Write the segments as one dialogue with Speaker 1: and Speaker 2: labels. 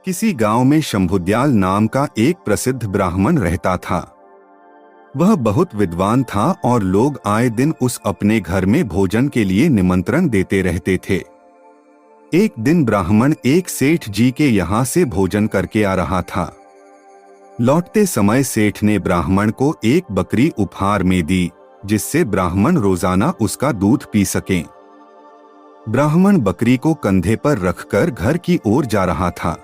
Speaker 1: किसी गांव में शंभुदयाल नाम का एक प्रसिद्ध ब्राह्मण रहता था। वह बहुत विद्वान था और लोग आए दिन उस अपने घर में भोजन के लिए निमंत्रण देते रहते थे। एक दिन ब्राह्मण एक सेठ जी के यहाँ से भोजन करके आ रहा था। लौटते समय सेठ ने ब्राह्मण को एक बकरी उपहार में दी, जिससे ब्राह्मण रोजाना उसका दूध पी सके। ब्राह्मण बकरी को कंधे पर रखकर घर की ओर जा रहा था।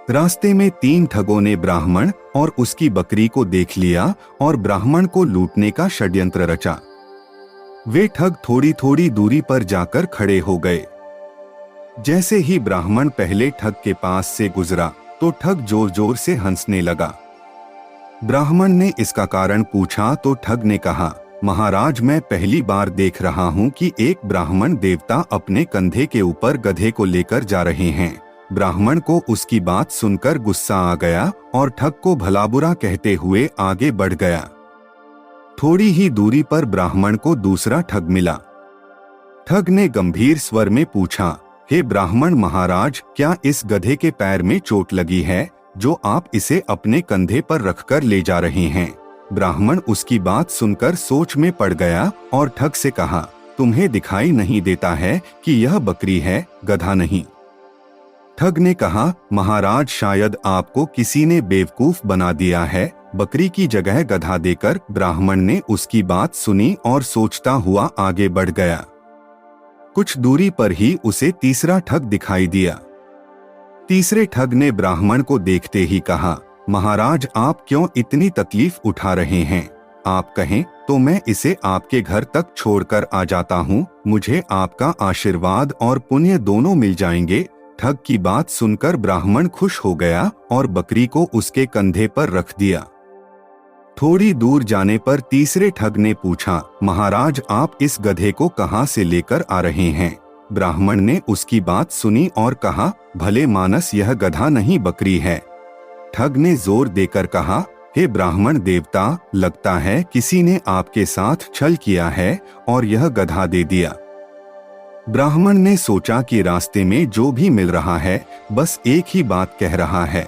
Speaker 1: रास्ते में 3 ठगों ने ब्राह्मण और उसकी बकरी को देख लिया और ब्राह्मण को लूटने का षड्यंत्र रचा। वे ठग थोड़ी थोड़ी दूरी पर जाकर खड़े हो गए। जैसे ही ब्राह्मण पहले ठग के पास से गुजरा तो ठग जोर जोर से हंसने लगा। ब्राह्मण ने इसका कारण पूछा तो ठग ने कहा, महाराज, मैं पहली बार देख रहा हूँ कि एक ब्राह्मण देवता अपने कंधे के ऊपर गधे को लेकर जा रहे हैं। ब्राह्मण को उसकी बात सुनकर गुस्सा आ गया और ठग को भला बुरा कहते हुए आगे बढ़ गया। थोड़ी ही दूरी पर ब्राह्मण को दूसरा ठग मिला। ठग ने गंभीर स्वर में पूछा, हे ब्राह्मण महाराज, क्या इस गधे के पैर में चोट लगी है जो आप इसे अपने कंधे पर रखकर ले जा रहे हैं? ब्राह्मण उसकी बात सुनकर सोच में पड़ गया और ठग से कहा, तुम्हें दिखाई नहीं देता है कि यह बकरी है, गधा नहीं? ठग ने कहा, महाराज, शायद आपको किसी ने बेवकूफ बना दिया है। बकरी की जगह गधा देकर ब्राह्मण ने उसकी बात सुनी और सोचता हुआ आगे बढ़ गया। कुछ दूरी पर ही उसे तीसरा ठग दिखाई दिया। तीसरे ठग ने ब्राह्मण को देखते ही कहा, महाराज, आप क्यों इतनी तकलीफ उठा रहे हैं? आप कहें तो मैं इसे आपके घर तक छोड़कर आ जाता हूँ। मुझे आपका आशीर्वाद और पुण्य दोनों मिल जाएंगे। ठग की बात सुनकर ब्राह्मण खुश हो गया और बकरी को उसके कंधे पर रख दिया। थोड़ी दूर जाने पर तीसरे ठग ने पूछा, महाराज, आप इस गधे को कहाँ से लेकर आ रहे हैं? ब्राह्मण ने उसकी बात सुनी और कहा, भले मानस, यह गधा नहीं बकरी है। ठग ने जोर देकर कहा, हे ब्राह्मण देवता, लगता है किसी ने आपके साथ छल किया है और यह गधा दे दिया। ब्राह्मण ने सोचा कि रास्ते में जो भी मिल रहा है बस एक ही बात कह रहा है।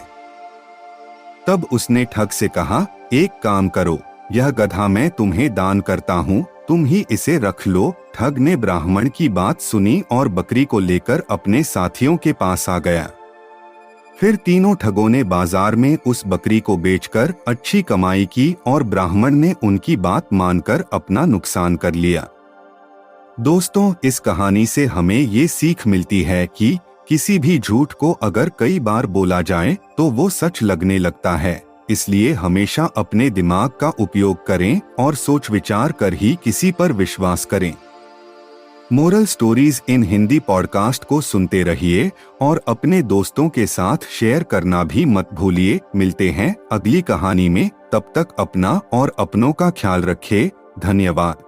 Speaker 1: तब उसने ठग से कहा, एक काम करो, यह गधा मैं तुम्हें दान करता हूँ, तुम ही इसे रख लो। ठग ने ब्राह्मण की बात सुनी और बकरी को लेकर अपने साथियों के पास आ गया। फिर तीनों ठगों ने बाजार में उस बकरी को बेचकर अच्छी कमाई की और ब्राह्मण ने उनकी बात मानकर अपना नुकसान कर लिया। दोस्तों, इस कहानी से हमें ये सीख मिलती है कि किसी भी झूठ को अगर कई बार बोला जाए तो वो सच लगने लगता है। इसलिए हमेशा अपने दिमाग का उपयोग करें और सोच विचार कर ही किसी पर विश्वास करें। Moral stories in Hindi podcast को सुनते रहिए और अपने दोस्तों के साथ शेयर करना भी मत भूलिए। मिलते हैं अगली कहानी में, तब तक अपना और अपनों का ख्याल रखें। धन्यवाद।